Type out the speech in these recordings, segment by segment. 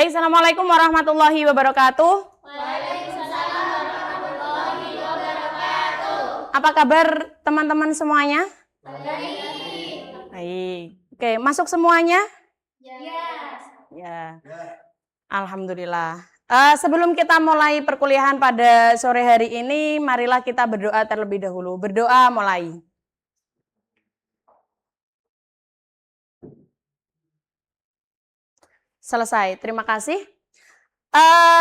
Baik, Assalamualaikum warahmatullahi wabarakatuh. Waalaikumsalam warahmatullahi wabarakatuh. Apa kabar teman-teman semuanya? Baik. Baik. Oke, masuk semuanya? Ya. Ya. Alhamdulillah. Sebelum kita mulai perkuliahan pada sore hari ini, marilah kita berdoa terlebih dahulu. Berdoa mulai. Selesai, terima kasih.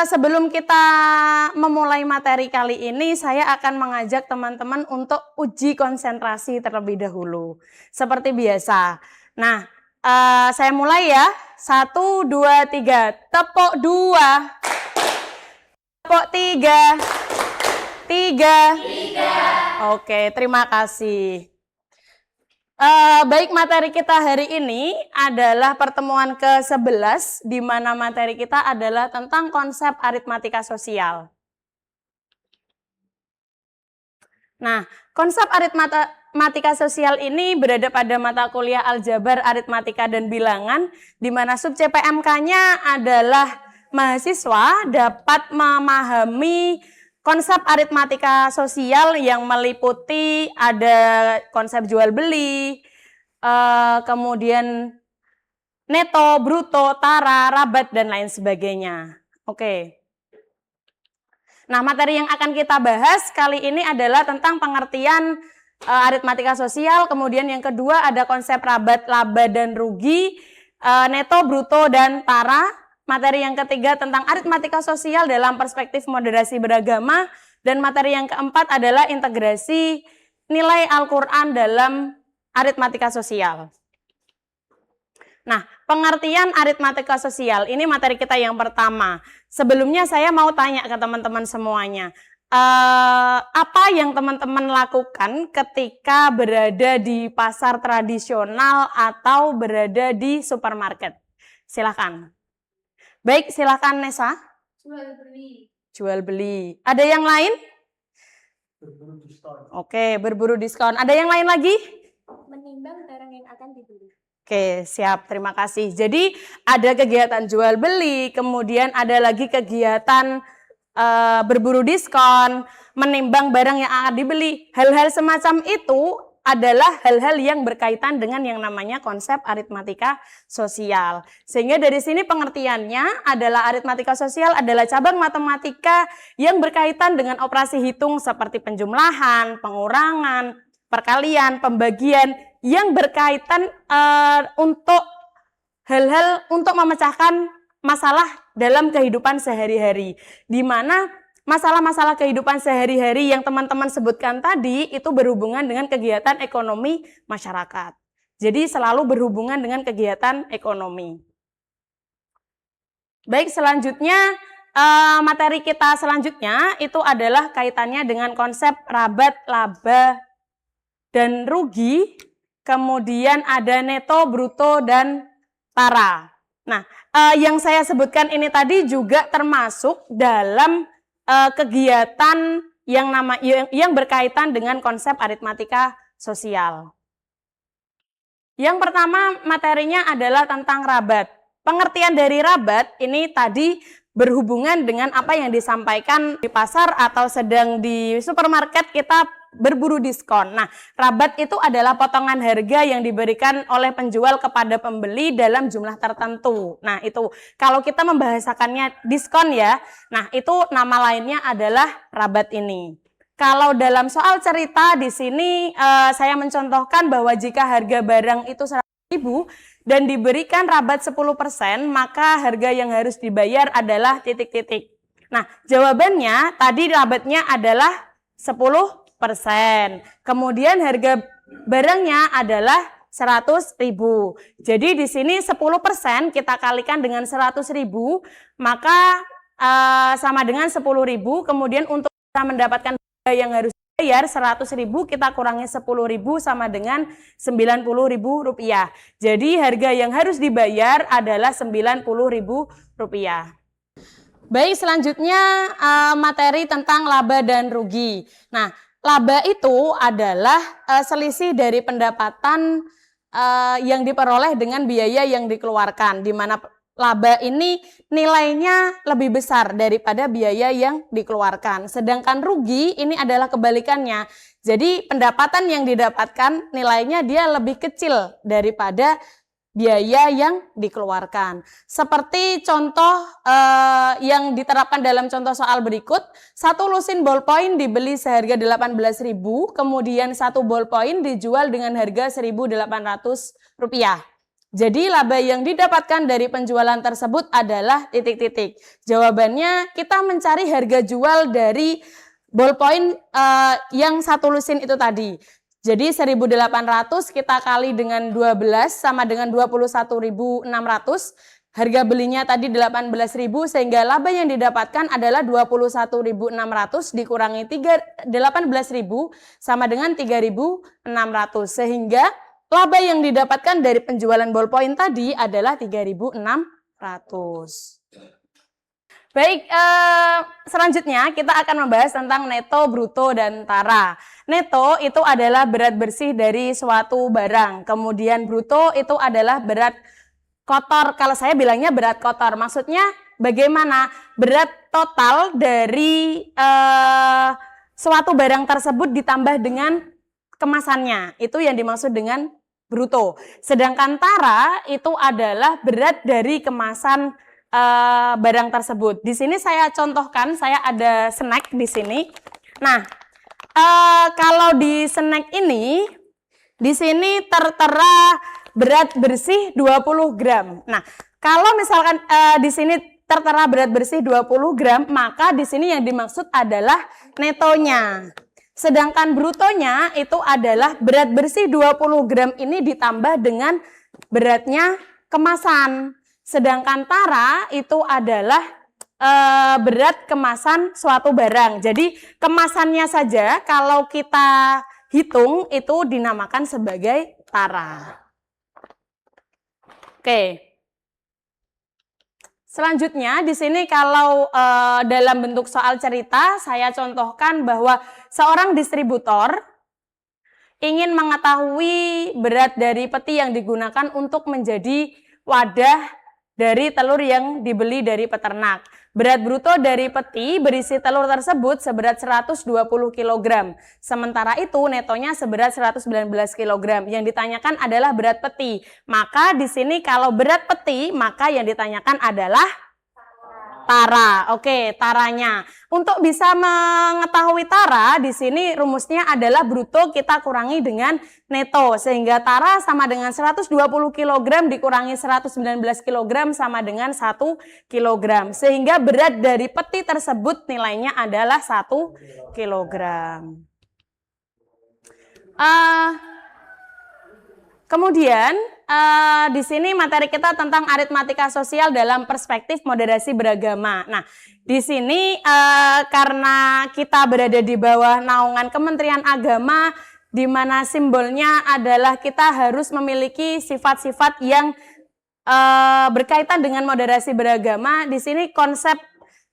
Sebelum kita memulai materi kali ini, saya akan mengajak teman-teman untuk uji konsentrasi terlebih dahulu. Seperti biasa. Nah, saya mulai ya. 1, 2, 3. Tepuk 2. Tepuk 3. 3. Oke, terima kasih. Baik, materi kita hari ini adalah pertemuan ke-11, di mana materi kita adalah tentang konsep aritmatika sosial. Nah, konsep aritmatika sosial ini berada pada mata kuliah Aljabar, Aritmatika, dan Bilangan, di mana sub CPMK-nya adalah mahasiswa dapat memahami konsep aritmatika sosial yang meliputi ada konsep jual beli, kemudian neto, bruto, tara, rabat, dan lain sebagainya. Oke. Nah, materi yang akan kita bahas kali ini adalah tentang pengertian aritmatika sosial, kemudian yang kedua ada konsep rabat, laba, dan rugi, neto, bruto, dan tara. Materi yang ketiga tentang aritmatika sosial dalam perspektif moderasi beragama, dan materi yang keempat adalah integrasi nilai Al-Quran dalam aritmatika sosial. Nah, pengertian aritmatika sosial ini materi kita yang pertama. Sebelumnya saya mau tanya ke teman-teman semuanya, apa yang teman-teman lakukan ketika berada di pasar tradisional atau berada di supermarket? Silakan. Baik, silakan Nesa. Jual beli. Jual beli. Ada yang lain? Berburu diskon. Oke, berburu diskon. Ada yang lain lagi? Menimbang barang yang akan dibeli. Oke, siap. Terima kasih. Jadi ada kegiatan jual beli, kemudian ada lagi kegiatan berburu diskon, menimbang barang yang akan dibeli. Hal-hal semacam itu adalah hal-hal yang berkaitan dengan yang namanya konsep aritmatika sosial. Sehingga dari sini pengertiannya adalah aritmatika sosial adalah cabang matematika yang berkaitan dengan operasi hitung seperti penjumlahan, pengurangan, perkalian, pembagian yang berkaitan untuk hal-hal untuk memecahkan masalah dalam kehidupan sehari-hari, di mana masalah-masalah kehidupan sehari-hari yang teman-teman sebutkan tadi itu berhubungan dengan kegiatan ekonomi masyarakat. Jadi selalu berhubungan dengan kegiatan ekonomi. Baik, selanjutnya materi kita selanjutnya itu adalah kaitannya dengan konsep rabat, laba, dan rugi. Kemudian ada neto, bruto, dan tara. Nah, yang saya sebutkan ini tadi juga termasuk dalam kegiatan yang berkaitan dengan konsep aritmatika sosial. Yang pertama materinya adalah tentang rabat. Pengertian dari rabat ini tadi berhubungan dengan apa yang disampaikan di pasar atau sedang di supermarket kita berburu diskon. Nah, rabat itu adalah potongan harga yang diberikan oleh penjual kepada pembeli dalam jumlah tertentu. Nah, itu kalau kita membahasakannya diskon ya. Nah, itu nama lainnya adalah rabat ini. Kalau dalam soal cerita di sini saya mencontohkan bahwa jika harga barang itu 100.000 dan diberikan rabat 10%, maka harga yang harus dibayar adalah titik-titik. Nah, jawabannya tadi rabatnya adalah 10%. Kemudian harga barangnya adalah 100.000. Jadi di sini 10% kita kalikan dengan 100.000, maka sama dengan 10.000. Kemudian untuk kita mendapatkan harga yang harus dibayar 100.000 kita kurangi 10.000 sama dengan 90.000 rupiah. Jadi harga yang harus dibayar adalah 90.000 rupiah. Baik, selanjutnya materi tentang laba dan rugi. Nah, laba itu adalah selisih dari pendapatan yang diperoleh dengan biaya yang dikeluarkan, di mana laba ini nilainya lebih besar daripada biaya yang dikeluarkan. Sedangkan rugi ini adalah kebalikannya. Jadi pendapatan yang didapatkan nilainya dia lebih kecil daripada biaya yang dikeluarkan. Seperti contoh yang diterapkan dalam contoh soal berikut, satu lusin ballpoint dibeli seharga 18.000, kemudian satu ballpoint dijual dengan harga Rp1.800. Jadi laba yang didapatkan dari penjualan tersebut adalah titik-titik. Jawabannya kita mencari harga jual dari ballpoint yang satu lusin itu tadi. Jadi 1.800 kita kali dengan 12 sama dengan 21.600. Harga belinya tadi 18.000 sehingga laba yang didapatkan adalah 21.600 dikurangi 18.000 sama dengan 3.600. Sehingga laba yang didapatkan dari penjualan ballpoint tadi adalah 3.600. Baik, selanjutnya kita akan membahas tentang neto, bruto, dan tara. Neto itu adalah berat bersih dari suatu barang. Kemudian bruto itu adalah berat kotor. Kalau saya bilangnya berat kotor, maksudnya bagaimana berat total dari suatu barang tersebut ditambah dengan kemasannya. Itu yang dimaksud dengan bruto. Sedangkan tara itu adalah berat dari kemasan barang tersebut. Di sini saya contohkan, saya ada snack di sini. Nah, kalau di snack ini, di sini tertera berat bersih 20 gram. Nah, kalau misalkan di sini tertera berat bersih 20 gram, maka di sini yang dimaksud adalah netonya. Sedangkan brutonya itu adalah berat bersih 20 gram ini ditambah dengan beratnya kemasan. Sedangkan tara itu adalah berat kemasan suatu barang. Jadi kemasannya saja kalau kita hitung itu dinamakan sebagai tara. Oke. Selanjutnya di sini kalau dalam bentuk soal cerita saya contohkan bahwa seorang distributor ingin mengetahui berat dari peti yang digunakan untuk menjadi wadah dari telur yang dibeli dari peternak. Berat bruto dari peti berisi telur tersebut seberat 120 kg. Sementara itu netonya seberat 119 kg. Yang ditanyakan adalah berat peti. Maka di sini kalau berat peti, maka yang ditanyakan adalah tara. Oke, taranya. Untuk bisa mengetahui tara, di sini rumusnya adalah bruto kita kurangi dengan neto. Sehingga tara sama dengan 120 kg dikurangi 119 kg sama dengan 1 kg. Sehingga berat dari peti tersebut nilainya adalah 1 kg. Kemudian di sini materi kita tentang aritmatika sosial dalam perspektif moderasi beragama. Nah, di sini karena kita berada di bawah naungan Kementerian Agama, di mana simbolnya adalah kita harus memiliki sifat-sifat yang berkaitan dengan moderasi beragama. Di sini konsep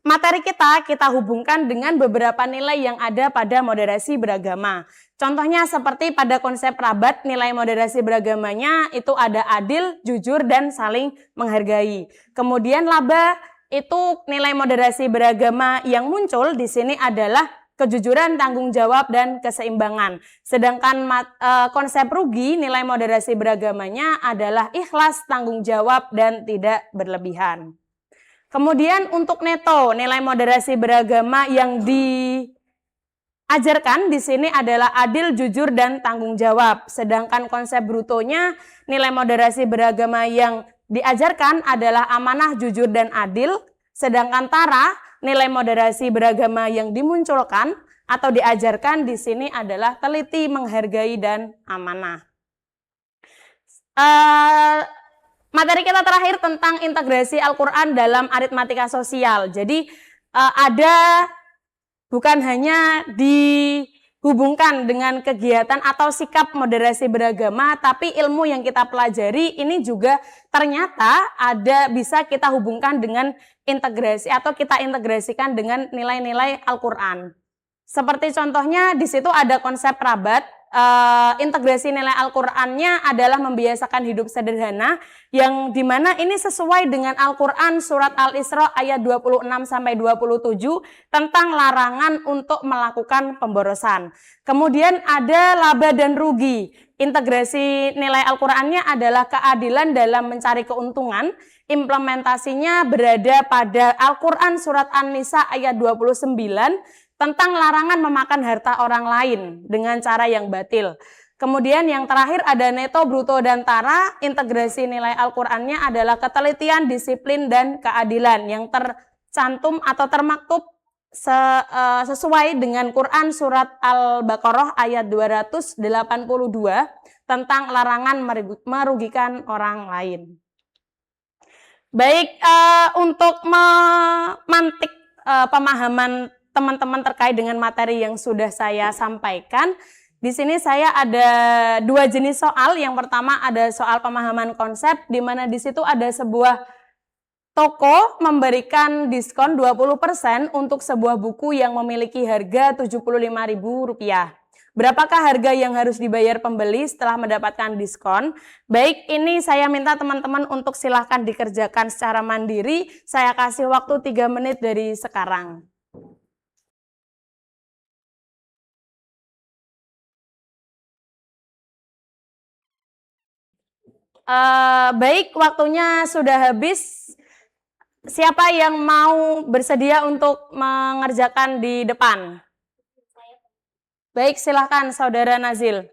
materi kita hubungkan dengan beberapa nilai yang ada pada moderasi beragama. Contohnya seperti pada konsep Rabat, nilai moderasi beragamanya itu ada adil, jujur, dan saling menghargai. Kemudian laba itu nilai moderasi beragama yang muncul di sini adalah kejujuran, tanggung jawab, dan keseimbangan. Sedangkan konsep rugi, nilai moderasi beragamanya adalah ikhlas, tanggung jawab, dan tidak berlebihan. Kemudian untuk neto, nilai moderasi beragama yang diajarkan di sini adalah adil, jujur, dan tanggung jawab. Sedangkan konsep brutonya, nilai moderasi beragama yang diajarkan adalah amanah, jujur, dan adil. Sedangkan tara, nilai moderasi beragama yang dimunculkan atau diajarkan di sini adalah teliti, menghargai, dan amanah. Materi kita terakhir tentang integrasi Al-Quran dalam aritmatika sosial. Jadi ada bukan hanya dihubungkan dengan kegiatan atau sikap moderasi beragama, tapi ilmu yang kita pelajari ini juga ternyata ada bisa kita hubungkan dengan integrasi atau kita integrasikan dengan nilai-nilai Al-Quran. Seperti contohnya di situ ada konsep Rabat. integrasi nilai Al-Qur'annya adalah membiasakan hidup sederhana, yang dimana ini sesuai dengan Al-Qur'an surat Al-Isra ayat 26 sampai 27 tentang larangan untuk melakukan pemborosan. Kemudian ada laba dan rugi. Integrasi nilai Al-Qur'annya adalah keadilan dalam mencari keuntungan. Implementasinya berada pada Al-Qur'an surat An-Nisa ayat 29 tentang larangan memakan harta orang lain dengan cara yang batil. Kemudian yang terakhir ada neto, bruto, dan tara. Integrasi nilai Al-Qur'annya adalah ketelitian, disiplin, dan keadilan yang tercantum atau termaktub sesuai dengan Quran surat Al-Baqarah ayat 282 tentang larangan merugikan orang lain. Baik, untuk memantik pemahaman teman-teman terkait dengan materi yang sudah saya sampaikan, di sini saya ada dua jenis soal. Yang pertama ada soal pemahaman konsep, di mana di situ ada sebuah toko memberikan diskon 20% untuk sebuah buku yang memiliki harga Rp75.000. Berapakah harga yang harus dibayar pembeli setelah mendapatkan diskon? Baik, ini saya minta teman-teman untuk silahkan dikerjakan secara mandiri. Saya kasih waktu 3 menit dari sekarang. Baik, waktunya sudah habis. Siapa yang mau bersedia untuk mengerjakan di depan? Baik, silakan Saudara Nazil.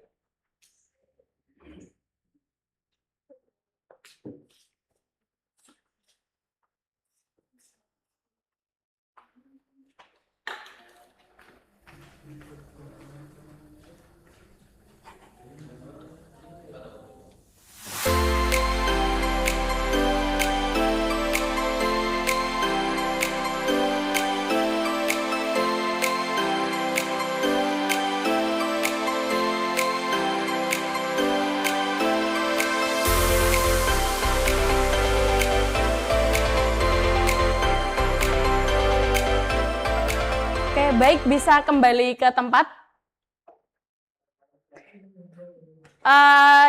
Baik, bisa kembali ke tempat.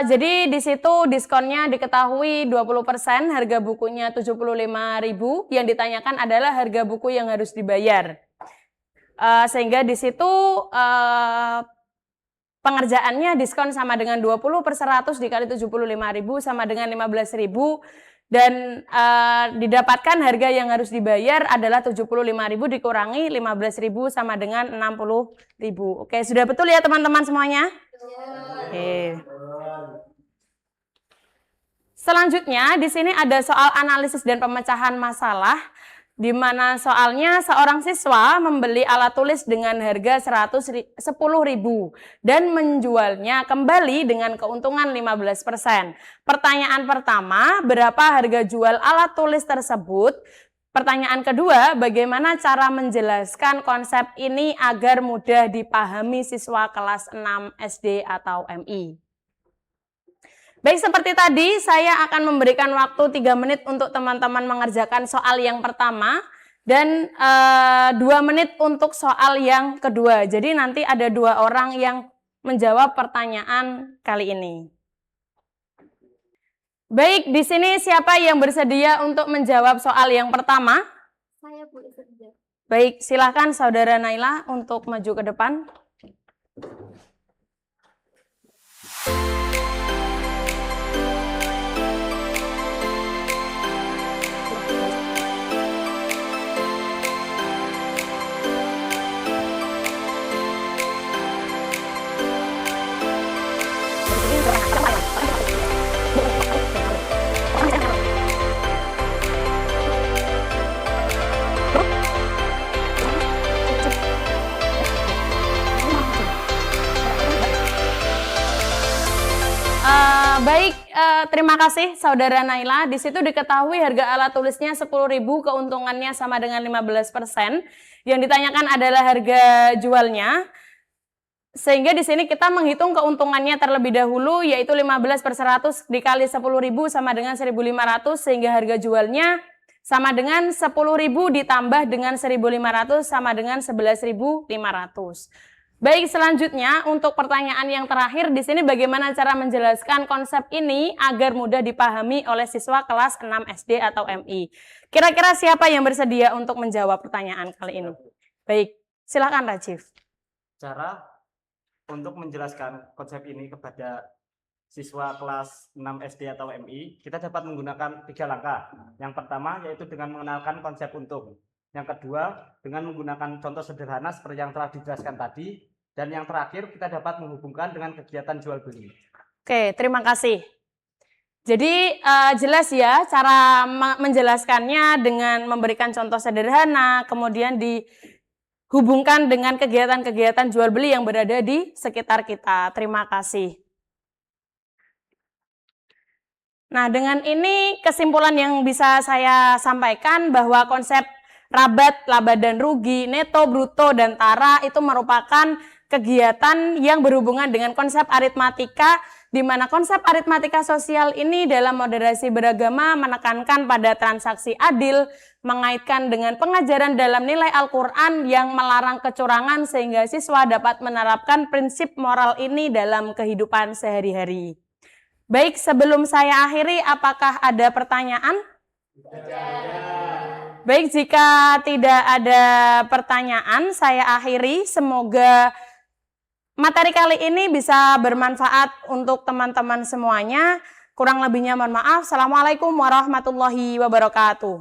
Jadi di situ diskonnya diketahui 20%, harga bukunya Rp75.000. Yang ditanyakan adalah harga buku yang harus dibayar. Sehingga di situ pengerjaannya diskon sama dengan 20/100 dikali Rp75.000 sama dengan Rp15.000. Dan didapatkan harga yang harus dibayar adalah Rp75.000 dikurangi Rp15.000 sama dengan Rp60.000. Oke, sudah betul ya teman-teman semuanya? Oke. Selanjutnya di sini ada soal analisis dan pemecahan masalah, di mana soalnya seorang siswa membeli alat tulis dengan harga Rp10.000 dan menjualnya kembali dengan keuntungan 15%. Pertanyaan pertama, berapa harga jual alat tulis tersebut? Pertanyaan kedua, bagaimana cara menjelaskan konsep ini agar mudah dipahami siswa kelas 6 SD atau MI? Baik, seperti tadi saya akan memberikan waktu 3 menit untuk teman-teman mengerjakan soal yang pertama dan 2 menit untuk soal yang kedua. Jadi nanti ada 2 orang yang menjawab pertanyaan kali ini. Baik, di sini siapa yang bersedia untuk menjawab soal yang pertama? Saya Bu Isra. Baik, silakan Saudara Naila untuk maju ke depan. Baik, terima kasih Saudara Naila. Di situ diketahui harga alat tulisnya Rp10.000, keuntungannya sama dengan 15%. Yang ditanyakan adalah harga jualnya. Sehingga di sini kita menghitung keuntungannya terlebih dahulu, yaitu 15/100 dikali 10.000 sama dengan 1.500, sehingga harga jualnya sama dengan 10.000 ditambah dengan 1.500 sama dengan 11.500. Baik, selanjutnya untuk pertanyaan yang terakhir di sini bagaimana cara menjelaskan konsep ini agar mudah dipahami oleh siswa kelas 6 SD atau MI. Kira-kira siapa yang bersedia untuk menjawab pertanyaan kali ini? Baik, silakan Rajif. Cara untuk menjelaskan konsep ini kepada siswa kelas 6 SD atau MI, kita dapat menggunakan 3 langkah. Yang pertama yaitu dengan mengenalkan konsep untung. Yang kedua, dengan menggunakan contoh sederhana seperti yang telah dijelaskan tadi. Dan yang terakhir, kita dapat menghubungkan dengan kegiatan jual beli. Oke, terima kasih. Jadi jelas ya cara menjelaskannya dengan memberikan contoh sederhana, kemudian dihubungkan dengan kegiatan-kegiatan jual beli yang berada di sekitar kita. Terima kasih. Nah, dengan ini kesimpulan yang bisa saya sampaikan bahwa konsep rabat, laba dan rugi, neto, bruto, dan tara itu merupakan kegiatan yang berhubungan dengan konsep aritmatika, di mana konsep aritmatika sosial ini dalam moderasi beragama menekankan pada transaksi adil, mengaitkan dengan pengajaran dalam nilai Al-Quran yang melarang kecurangan sehingga siswa dapat menerapkan prinsip moral ini dalam kehidupan sehari-hari. Baik, sebelum saya akhiri, apakah ada pertanyaan? Baik, jika tidak ada pertanyaan, saya akhiri. Semoga materi kali ini bisa bermanfaat untuk teman-teman semuanya. Kurang lebihnya mohon maaf. Assalamualaikum warahmatullahi wabarakatuh.